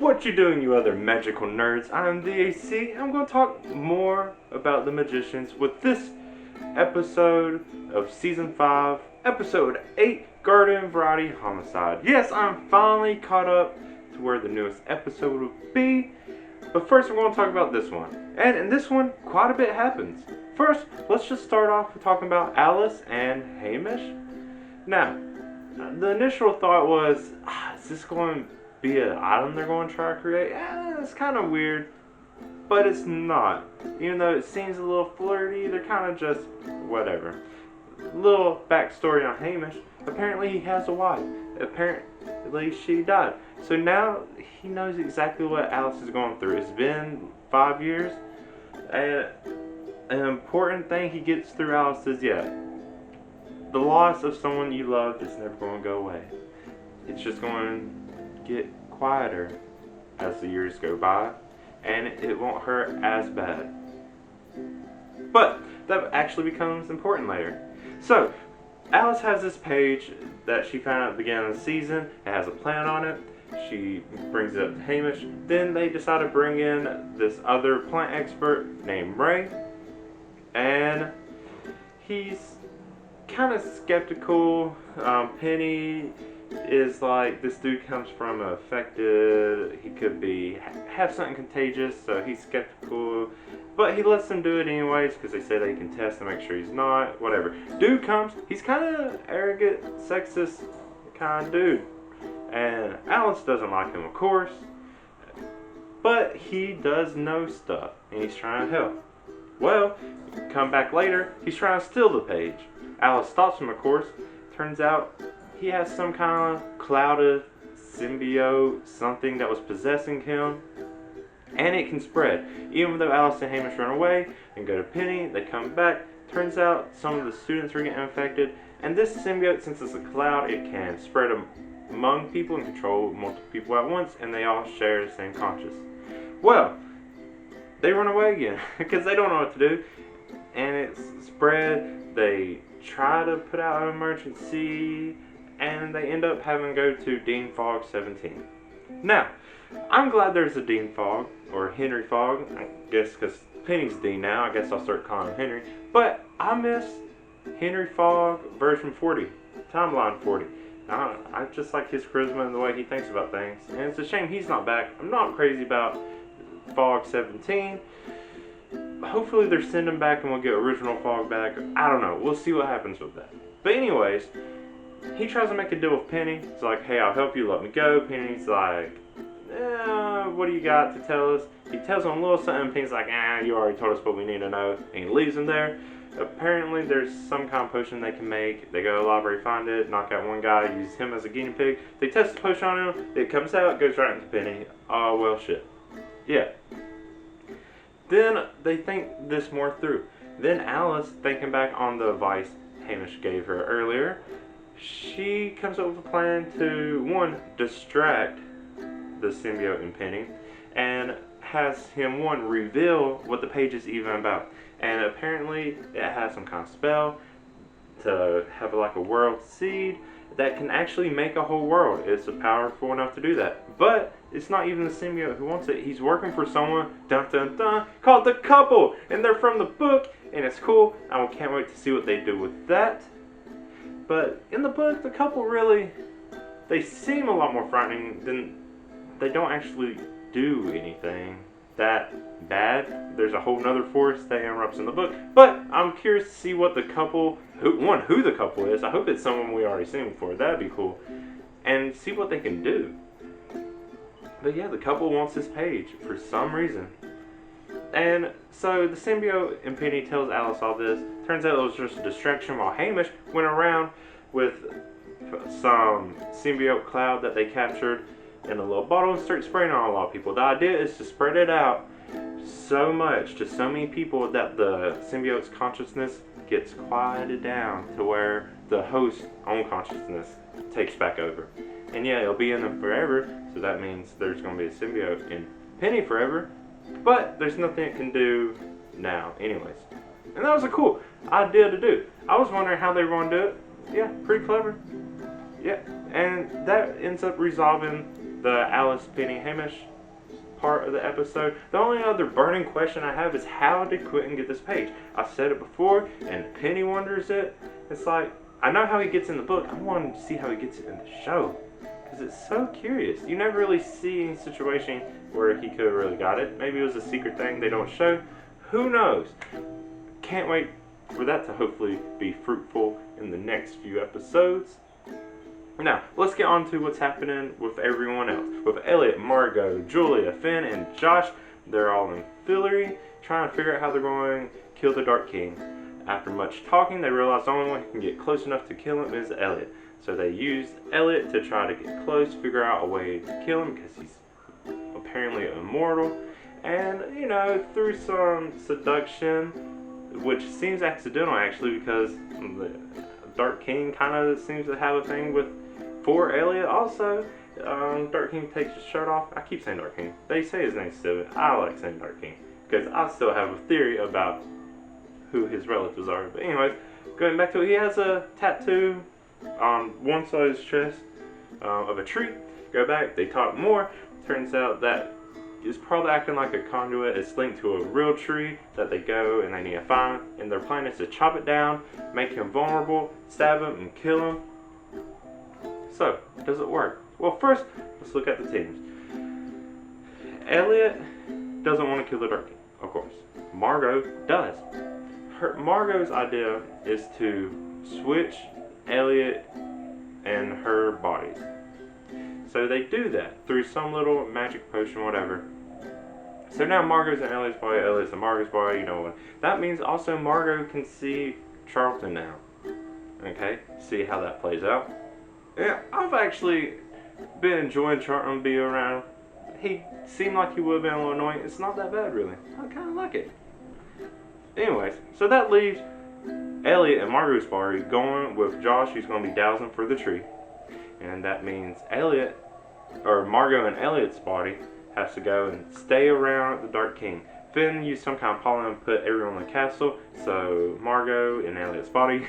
What you doing, you other magical nerds? I'm the AC. I'm going to talk more about the magicians with this episode of Season 5, Episode 8, Garden Variety Homicide. Yes, I'm finally caught up to where the newest episode will be. But first, we're going to talk about this one. And in this one, quite a bit happens. First, let's just start off with talking about Alice and Hamish. Now, the initial thought was, is this going to be an item they're going to try to create? It's kind of weird, but it's not. Even though it seems a little flirty, they're kind of just whatever. Little backstory on Hamish. Apparently he has a wife. Apparently she died. So now he knows exactly what Alice is going through. It's been 5 years. And an important thing he gets through Alice is, the loss of someone you loved is never going to go away. It's just going to get quieter as the years go by, and it won't hurt as bad. But that actually becomes important later. So, Alice has this page that she found at the beginning of the season. It has a plan on it. She brings it up to Hamish. Then they decide to bring in this other plant expert named Ray. And he's kind of skeptical. Penny is like, this dude comes from affected. He could have something contagious, so he's skeptical. But he lets them do it anyways because they say they can test to make sure he's not. Whatever. Dude comes. He's kind of arrogant, sexist kind of dude. And Alice doesn't like him, of course. But he does know stuff, and he's trying to help. Well, come back later, he's trying to steal the page. Alice stops him, of course. Turns out he has some kind of clouded symbiote, something that was possessing him. And it can spread. Even though Alice and Hamish run away and go to Penny, they come back. Turns out some of the students are getting infected. And this symbiote, since it's a cloud, it can spread among people and control multiple people at once. And they all share the same conscious. Well, they run away again because they don't know what to do. And it's spread. They try to put out an emergency. And they end up having to go to Dean Fogg 17. Now, I'm glad there's a Dean Fogg, or Henry Fogg, I guess because Penny's Dean now, I guess I'll start calling him Henry. But I miss Henry Fogg version 40, timeline 40. I just like his charisma and the way he thinks about things. And it's a shame he's not back. I'm not crazy about Fogg 17. Hopefully they're sending back and we'll get original Fogg back. I don't know. We'll see what happens with that. But anyways, he tries to make a deal with Penny. It's like, hey, I'll help you, let me go. Penny's like, what do you got to tell us? He tells him a little something. Penny's like, you already told us what we need to know. And he leaves him there. Apparently there's some kind of potion they can make. They go to the library, find it, knock out one guy, use him as a guinea pig. They test the potion on him. It comes out, goes right into Penny. Oh, well, shit. Yeah. Then they think this more through. Then Alice, thinking back on the advice Hamish gave her earlier, she comes up with a plan to, one, distract the symbiote in Penny, and has him, one, reveal what the page is even about. And apparently it has some kind of spell to have like a world seed that can actually make a whole world. It's powerful enough to do that. But it's not even the symbiote who wants it. He's working for someone, dun dun dun, called the Couple. And they're from the book, and it's cool. I can't wait to see what they do with that. But in the book, the Couple really, they seem a lot more frightening than, they don't actually do anything that bad. There's a whole nother force that erupts in the book. But I'm curious to see what the Couple, who the Couple is. I hope it's someone we already seen before. That'd be cool. And see what they can do. But yeah, the Couple wants this page for some reason. And so the symbiote and Penny tells Alice all this. Turns out it was just a distraction while Hamish went around with some symbiote cloud that they captured in a little bottle and started spraying on a lot of people. The idea is to spread it out so much to so many people that the symbiote's consciousness gets quieted down to where the host's own consciousness takes back over. And yeah, it'll be in them forever, so that means there's going to be a symbiote in Penny forever, but there's nothing it can do now anyways. And that was a cool idea to do. I was wondering how they were going to do it. Yeah, pretty clever. Yeah, and that ends up resolving the Alice Penny Hamish part of the episode. The only other burning question I have is, how did Quentin get this page? I said it before, and Penny wonders it. It's like, I know how he gets in the book. I want to see how he gets it in the show, because it's so curious. You never really see any situation where he could have really got it. Maybe it was a secret thing they don't show. Who knows? Can't wait for that to hopefully be fruitful in the next few episodes. Now, let's get on to what's happening with everyone else. With Elliot, Margot, Julia, Finn, and Josh, they're all in Fillory, trying to figure out how they're going to kill the Dark King. After much talking, they realize the only one who can get close enough to kill him is Elliot. So they use Elliot to try to get close, figure out a way to kill him, because he's apparently immortal. And, you know, through some seduction, which seems accidental actually, because the Dark King kind of seems to have a thing for Elliot also. Dark King takes his shirt off. I keep saying Dark King. They say his name's Steven. I like saying Dark King, because I still have a theory about who his relatives are. But anyways, going back to it, he has a tattoo on one side of his chest of a tree. Go back, they talk more. Turns out that is probably acting like a conduit. It's linked to a real tree that they go and they need to find. And their plan is to chop it down, make him vulnerable, stab him, and kill him. So, does it work? Well, first, let's look at the teams. Elliot doesn't want to kill the Dark King, of course. Margot does. Margot's idea is to switch Elliot and her bodies. So they do that through some little magic potion, whatever. So now Margot's in Elliot's body, Elliot's in Margot's body, you know what. That means also Margot can see Charlton now. Okay, see how that plays out. Yeah, I've actually been enjoying Charlton being around. He seemed like he would have been a little annoying. It's not that bad, really. I kind of like it. Anyways, so that leaves Elliot and Margot's body going with Josh, who's going to be dowsing for the tree. And that means Margot and Elliot's body has to go and stay around the Dark King. Finn used some kind of pollen and put everyone in the castle, so Margot and Elliot's body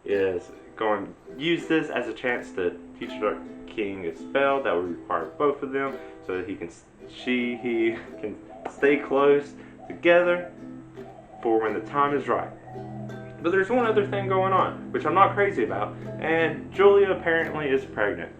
is going to use this as a chance to teach the Dark King a spell that would require both of them, so that he can stay close together for when the time is right. But there's one other thing going on, which I'm not crazy about, and Julia apparently is pregnant,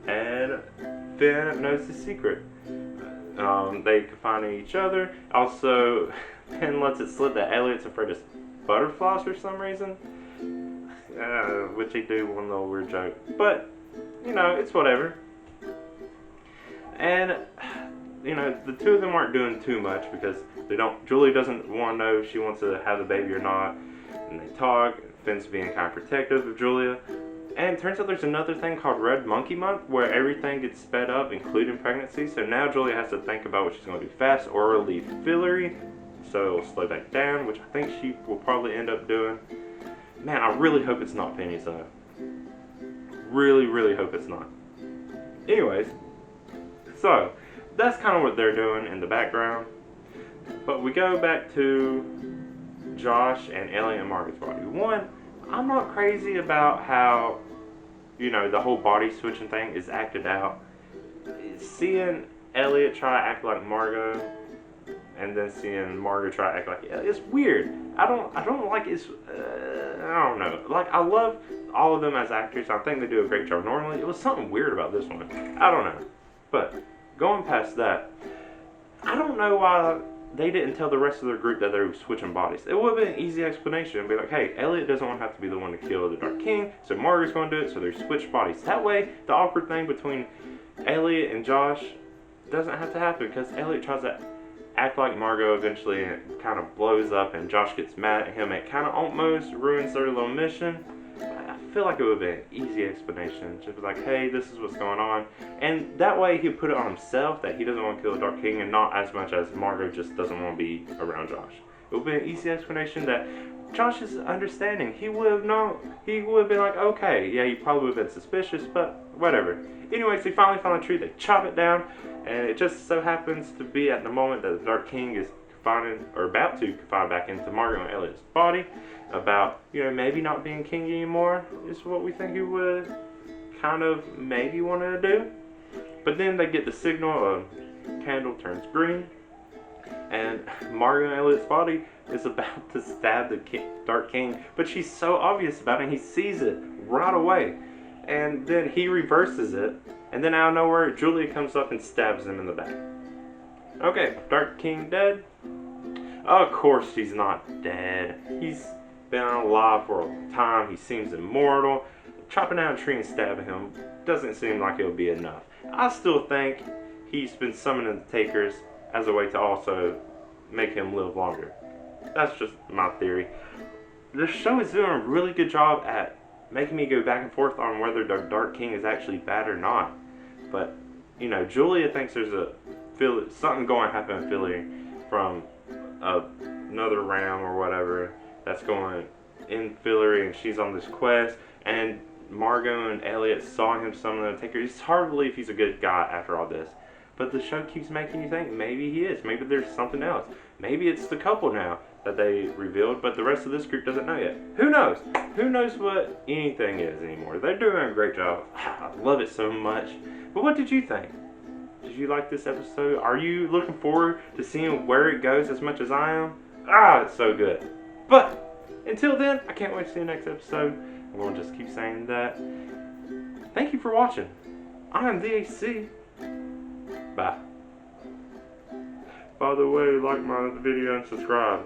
and Finn knows the secret. They confide in each other. Also, Finn lets it slip that Elliot's afraid of butterflies for some reason, which they do one little weird joke. But, you know, it's whatever. And, you know, the two of them aren't doing too much because Julie doesn't want to know if she wants to have the baby or not. And they talk. Finn's being kind of protective of Julia. And it turns out there's another thing called Red Monkey Month where everything gets sped up, including pregnancy. So now Julia has to think about what she's going to do fast or leave Fillory. So it'll slow back down, which I think she will probably end up doing. Man, I really hope it's not Penny's though. Really, really hope it's not. Anyways, so that's kind of what they're doing in the background. But we go back to Josh and Elliot and Margot's body. One, I'm not crazy about how, you know, the whole body switching thing is acted out. Seeing Elliot try to act like Margot, and then seeing Margot try to act like Elliot, it's weird. I don't like it. I don't know. Like, I love all of them as actors. I think they do a great job. Normally, it was something weird about this one. I don't know. But going past that, I don't know why they didn't tell the rest of their group that they were switching bodies. It would have been an easy explanation and be like, hey, Elliot doesn't want to have to be the one to kill the Dark King, so Margot's going to do it, so they switch bodies. That way, the awkward thing between Elliot and Josh doesn't have to happen, because Elliot tries to act like Margot eventually, and it kind of blows up, and Josh gets mad at him. It kind of almost ruins their little mission. I feel like it would have been an easy explanation. Just like, hey, this is what's going on. And that way he put it on himself that he doesn't want to kill the Dark King, and not as much as Margot just doesn't want to be around Josh. It would be an easy explanation that Josh is understanding. He would have known. He would have been like, okay, yeah, he probably would have been suspicious, but whatever. Anyways, they finally found a tree. They chop it down, and it just so happens to be at the moment that the Dark King is about to confine back into Margot and Elliot's body. About, you know, maybe not being king anymore is what we think he would kind of maybe want to do. But then they get the signal, a candle turns green, and Margot Elliott's body is about to stab the Dark King, but she's so obvious about it, and he sees it right away. And then he reverses it, and then out of nowhere, Julia comes up and stabs him in the back. Okay, Dark King dead? Of course he's not dead. He's been alive for a long time. He seems immortal. Chopping down a tree and stabbing him doesn't seem like it'll be enough. I still think he's been summoning the Takers as a way to also make him live longer. That's just my theory. The show is doing a really good job at making me go back and forth on whether the Dark King is actually bad or not. But, you know, Julia thinks there's something going to happen in Philly from another realm or whatever that's going in Philly, and she's on this quest, and Margot and Elliot saw him summon the Taker. It's hard to believe he's a good guy after all this. But the show keeps making you think maybe he is. Maybe there's something else. Maybe it's the couple now that they revealed, but the rest of this group doesn't know yet. Who knows? Who knows what anything is anymore? They're doing a great job. I love it so much. But what did you think? Did you like this episode? Are you looking forward to seeing where it goes as much as I am? It's so good. But until then, I can't wait to see the next episode. I'm going to just keep saying that. Thank you for watching. I am the AC. Bye. By the way, like my video and subscribe.